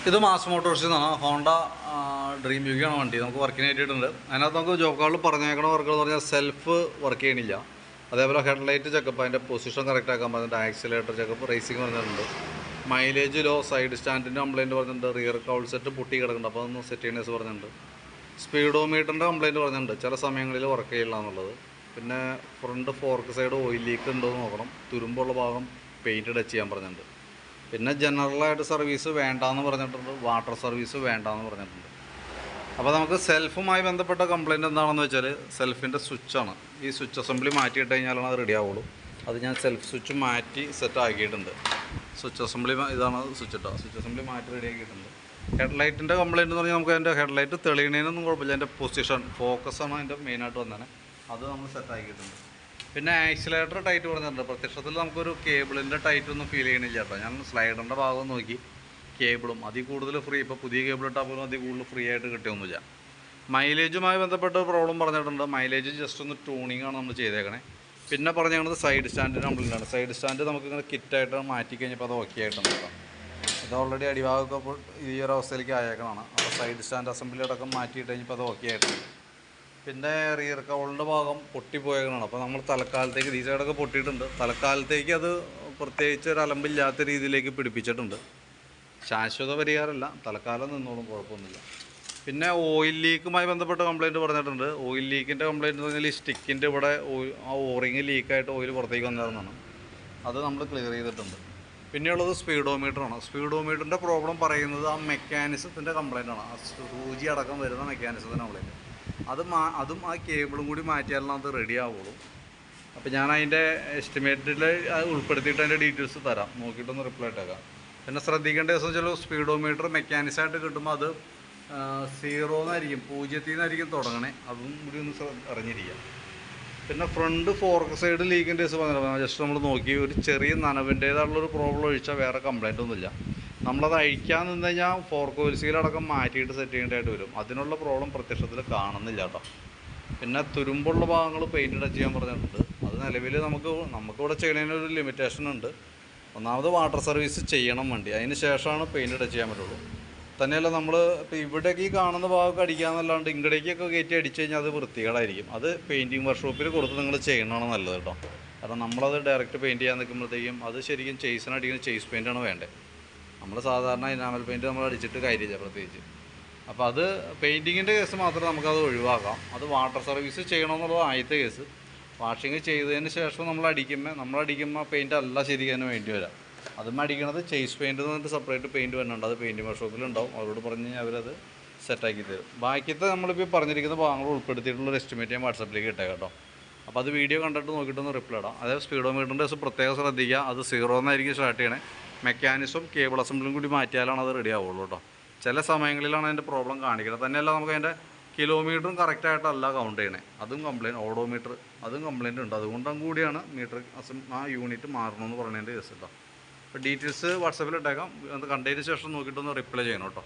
ഇത് മാസ് മോട്ടോഴ്സിൽ നിന്നാണ്. Honda dream യുഗിയാണ് വണ്ടി. നമുക്ക് വർക്കിന് ആയിട്ടുണ്ട്. അതിനകത്ത് നമുക്ക് ജോബ് കാർഡിൽ പറഞ്ഞേക്കണ വർക്കുകൾ എന്ന് പറഞ്ഞാൽ സെൽഫ് വർക്ക് ചെയ്യണില്ല. അതേപോലെ ഹെഡ്ലൈറ്റ് ചെക്കപ്പ്, അതിൻ്റെ പൊസിഷൻ കറക്റ്റ് ആക്കാൻ പറഞ്ഞിട്ട്, ആക്സിലേറ്റർ ചെക്കപ്പ്, റേസിംഗ് പറഞ്ഞിട്ടുണ്ട്. മൈലേജ് ലോ, സൈഡ് സ്റ്റാൻഡിൻ്റെ കംപ്ലയിൻറ്റ് പറഞ്ഞിട്ടുണ്ട്. റിയർ കൗൾ സെറ്റ് പൊട്ടി കിടക്കുന്നുണ്ട്, അപ്പോൾ അതൊന്ന് സെറ്റ് ചെയ്യണേസ് പറഞ്ഞിട്ടുണ്ട്. സ്പീഡോമീറ്ററിൻ്റെ കംപ്ലയിൻറ്റ് പറഞ്ഞിട്ടുണ്ട്, ചില സമയങ്ങളിൽ വർക്ക് ചെയ്യില്ല എന്നുള്ളത്. പിന്നെ front fork side oil leak ഉണ്ടോ എന്ന് നോക്കണം. തുരുമ്പുള്ള ഭാഗം പെയിൻറ്റ് ടച്ച് ചെയ്യാൻ പറഞ്ഞിട്ടുണ്ട്. പിന്നെ ജനറലായിട്ട് സർവീസ് വേണ്ടാന്ന് പറഞ്ഞിട്ടുണ്ട്, വാട്ടർ സർവീസ് വേണ്ടാന്ന് പറഞ്ഞിട്ടുണ്ട്. അപ്പോൾ നമുക്ക് സെൽഫുമായി ബന്ധപ്പെട്ട കംപ്ലയിൻറ്റ് എന്താണെന്ന് വെച്ചാൽ സെൽഫിൻ്റെ സ്വിച്ചാണ്. ഈ സ്വിച്ച് അസംബ്ലി മാറ്റിയിട്ട് കഴിഞ്ഞാലാണ് അത് റെഡി ആവുള്ളൂ. അത് ഞാൻ സെൽഫ് സ്വിച്ച് മാറ്റി സെറ്റ് ആക്കിയിട്ടുണ്ട്. സ്വിച്ച് അസംബ്ലി ഇതാണ് സ്വിച്ച് ഇട്ടോ, സ്വിച്ച് അസംബ്ലി മാറ്റി റെഡി ആക്കിയിട്ടുണ്ട്. ഹെഡ്ലൈറ്റിൻ്റെ കംപ്ലയിൻറ്റ് എന്ന് പറഞ്ഞാൽ നമുക്ക് അതിൻ്റെ ഹെഡ്ലൈറ്റ് തെളിയണേനൊന്നും കുഴപ്പമില്ല. അതിൻ്റെ പൊസിഷൻ ഫോക്കസാണ് അതിൻ്റെ മെയിനായിട്ട് വന്നത്. അത് നമ്മൾ സെറ്റ് ആക്കിയിട്ടുണ്ട്. പിന്നെ ആക്സിലേറ്റർ ടൈറ്റ് പറഞ്ഞിട്ടുണ്ട്. പ്രത്യക്ഷത്തിൽ നമുക്കൊരു കേബിളിൻ്റെ ടൈറ്റ് ഒന്നും ഫീൽ ചെയ്യണില്ല കേട്ടോ. ഞാൻ സ്ലൈഡറിൻ്റെ ഭാഗം നോക്കി, കേബിളും അതിൽ കൂടുതൽ ഫ്രീ, ഇപ്പോൾ പുതിയ കേബിൾ ഇട്ടാൽ പോലും അതിൽ കൂടുതൽ ഫ്രീ ആയിട്ട് കിട്ടിയൊന്നുമില്ല. മൈലേജുമായി ബന്ധപ്പെട്ട പ്രോബ്ലം പറഞ്ഞിട്ടുണ്ട്. മൈലേജ് ജസ്റ്റ് ഒന്ന് ട്യൂണിംഗ് ആണ് നമ്മൾ ചെയ്തേക്കണേ. പിന്നെ പറഞ്ഞത് സൈഡ് സ്റ്റാൻഡിൻ്റെ കംപ്ലയിൻ്റാണ്. സൈഡ് സ്റ്റാൻഡ് നമുക്കിങ്ങനെ കിറ്റായിട്ട് മാറ്റി കഴിഞ്ഞപ്പോൾ അത് ഓക്കെ ആയിട്ടുണ്ട് കേട്ടോ. ഇത് ഓൾറെഡി അടിഭാഗമൊക്കെ ഇപ്പോൾ ഈ ഒരു അവസ്ഥയിലേക്ക് ആയേക്കണമാണ്. അപ്പോൾ സൈഡ് സ്റ്റാൻഡ് അസംബ്ലി അടക്കം മാറ്റിയിട്ട് കഴിഞ്ഞപ്പോൾ അത് ഓക്കെ ആയിട്ടുണ്ട്. പിന്നെ റിയർ കൗളിൻ്റെ ഭാഗം പൊട്ടിപ്പോയേക്കണതാണ്. അപ്പോൾ നമ്മൾ തൽക്കാലത്തേക്ക് ഈ സൈഡൊക്കെ പൊട്ടിയിട്ടുണ്ട്. തൽക്കാലത്തേക്ക് അത് പ്രത്യേകിച്ച് ഒരു അലമ്പില്ലാത്ത രീതിയിലേക്ക് പിടിപ്പിച്ചിട്ടുണ്ട്. ശാശ്വത പരിഹാരമല്ല, തൽക്കാലം നിന്നോളും, കുഴപ്പമൊന്നുമില്ല. പിന്നെ ഓയിൽ ലീക്കുമായി ബന്ധപ്പെട്ട കംപ്ലയിൻറ്റ് പറഞ്ഞിട്ടുണ്ട്. ഓയിൽ ലീക്കിൻ്റെ കംപ്ലയിൻറ്റ് എന്ന് പറഞ്ഞാൽ ഈ സ്റ്റിക്കിൻ്റെ ഇവിടെ ആ ഓറിങ് ലീക്കായിട്ട് ഓയിൽ പുറത്തേക്ക് വന്നതാണ്. അത് നമ്മൾ ക്ലിയർ ചെയ്തിട്ടുണ്ട്. പിന്നെയുള്ളത് സ്പീഡോമീറ്ററാണ്. സ്പീഡോമീറ്ററിൻ്റെ പ്രോബ്ലം പറയുന്നത് ആ മെക്കാനിസത്തിൻ്റെ കംപ്ലയിൻ്റാണ്. ആ സൂചി അടക്കം വരുന്ന മെക്കാനിസത്തിൻ്റെ കംപ്ലയിൻറ്റ്. അതും ആ കേബിളും കൂടി മാറ്റിയാലാണ് അത് റെഡി ആവുള്ളൂ. അപ്പോൾ ഞാൻ അതിൻ്റെ എസ്റ്റിമേറ്റിൽ ഉൾപ്പെടുത്തിയിട്ട് അതിൻ്റെ ഡീറ്റെയിൽസ് തരാം, നോക്കിയിട്ടൊന്ന് റിപ്ലൈ ഇട്ടേക്കാം. പിന്നെ ശ്രദ്ധിക്കേണ്ട ദിവസം വെച്ചാൽ സ്പീഡോമീറ്റർ മെക്കാനിക്സായിട്ട് കിട്ടുമ്പോൾ അത് 0 എന്നായിരിക്കും, 0 നിന്നായിരിക്കും തുടങ്ങണേ. അതും കൂടി ഒന്ന് അറിഞ്ഞിരിക്കുക. പിന്നെ ഫ്രണ്ട് ഫോർക്ക് സൈഡ് ലീക്കിൻ്റെ കേസ് പറഞ്ഞില്ല. ജസ്റ്റ് നമ്മൾ നോക്കി, ഒരു ചെറിയ നനവിൻ്റേതായിട്ടുള്ളൊരു പ്രോബ്ലം ഒഴിച്ചാൽ വേറെ കംപ്ലയിൻ്റ് ഒന്നുമില്ല. നമ്മളത് അഴിക്കാൻ നിന്ന് കഴിഞ്ഞാൽ ഫോർക്ക് ഓയിൽ സീലടക്കം മാറ്റിയിട്ട് സെറ്റ് ചെയ്യേണ്ടതായിട്ട് വരും. അതിനുള്ള പ്രോബ്ലം പ്രത്യക്ഷത്തിൽ കാണുന്നില്ല കേട്ടോ. പിന്നെ തുരുമ്പുള്ള ഭാഗങ്ങൾ പെയിൻറ്റ് ടച്ച് ചെയ്യാൻ പറഞ്ഞിട്ടുണ്ട്. അത് നിലവിൽ നമുക്കിവിടെ ചെയ്യുന്നതിനൊരു ലിമിറ്റേഷൻ ഉണ്ട്. ഒന്നാമത് വാട്ടർ സർവീസ് ചെയ്യണം വണ്ടി, അതിന് ശേഷമാണ് പെയിൻറ്റ് ടച്ച് ചെയ്യാൻ പറ്റുള്ളൂ. തന്നെയല്ല നമ്മൾ ഇപ്പോൾ ഇവിടേക്ക് ഈ കാണുന്ന ഭാഗമൊക്കെ അടിക്കാമെന്നല്ലാണ്ട് ഇങ്ങടേക്കൊക്കെ കയറ്റി അടിച്ചു കഴിഞ്ഞാൽ അത് വൃത്തികേടായിരിക്കും. അത് പെയിൻറ്റിങ് വർക്ക്ഷോപ്പിൽ കൊടുത്ത് നിങ്ങൾ ചെയ്യണമാണ് നല്ലത് കേട്ടോ. കാരണം നമ്മളത് ഡയറക്റ്റ് പെയിൻറ്റ് ചെയ്യാൻ നിൽക്കുമ്പോഴത്തേക്കും അത് ശരിക്കും ചെയ്സിനടിക്കുന്ന ചെയ്സ് പെയിൻറ്റാണ് വേണ്ടത്. നമ്മൾ സാധാരണ ഇനാമൽ പെയിൻറ്റ് നമ്മൾ അടിച്ചിട്ട് കാര്യമില്ല പ്രത്യേകിച്ച്. അപ്പോൾ അത് പെയിൻറ്റിങ്ങിൻ്റെ കേസ് മാത്രമേ നമുക്കത് ഒഴിവാക്കാം. അത് വാട്ടർ സർവീസ് ചെയ്യണമെന്നുള്ളത് ആദ്യത്തെ കേസ്. വാഷിങ് ചെയ്തതിന് ശേഷം നമ്മൾ അടിക്കുമ്പോൾ പെയിൻറ്റ് അല്ല ശരിക്കും വേണ്ടി വരാം. അതും അടിക്കണത് ചെയ്സ് പെയിൻറ്റ് എന്ന് പറഞ്ഞിട്ട് സെപ്പറേറ്റ് പെയിൻറ്റ് വരുന്നുണ്ട്. അത് പെയിൻറ്റ് വർക്ക്ഷോപ്പിലുണ്ടാവും. അവരോട് പറഞ്ഞ് കഴിഞ്ഞാൽ അവരത് സെറ്റാക്കി തരും. ബാക്കിയത്തെ നമ്മളിപ്പോൾ പറഞ്ഞിരിക്കുന്ന ഭാഗങ്ങൾ ഉൾപ്പെടുത്തിയിട്ടുള്ളൊരു എസ്റ്റിമേറ്റ് ഞാൻ വാട്സാപ്പിലേക്ക് ഇട്ടേ കേട്ടോ. അപ്പോൾ അത് വീഡിയോ കണ്ടിട്ട് നോക്കിയിട്ടൊന്ന് റിപ്ലൈ ഇടാം. അതായത് സ്പീഡോമീറ്ററിൻ്റെ കേസ് പ്രത്യേകം ശ്രദ്ധിക്കുക. അത് 0 എന്നായിരിക്കും സ്റ്റാർട്ട് ചെയ്യണേ. മെക്കാനിസം കേബിൾ അസംബ്ലിയും കൂടി മാറ്റിയാലാണ് അത് റെഡി ആവുള്ളൂ കേട്ടോ. ചില സമയങ്ങളിലാണ് അതിൻ്റെ പ്രോബ്ലം കാണിക്കുന്നത്. തന്നെയല്ല നമുക്ക് അതിൻ്റെ കിലോമീറ്ററും കറക്റ്റായിട്ടല്ല കൗണ്ട് ചെയ്യണേ. അതും കംപ്ലയിൻറ്റ്, ഓഡോമീറ്റർ അതും കംപ്ലയിൻറ്റ് ഉണ്ട്. അതുകൊണ്ടും കൂടിയാണ് മീറ്റർ ആ യൂണിറ്റ് മാറണമെന്ന് പറയുന്നതിൻ്റെ കേസ് കേട്ടോ. അപ്പോൾ ഡീറ്റെയിൽസ് വാട്സാപ്പിൽ ഇട്ടേക്കാം. അത് കണ്ടതിന് ശേഷം നോക്കിയിട്ടൊന്ന് റിപ്ലൈ ചെയ്യണം കേട്ടോ.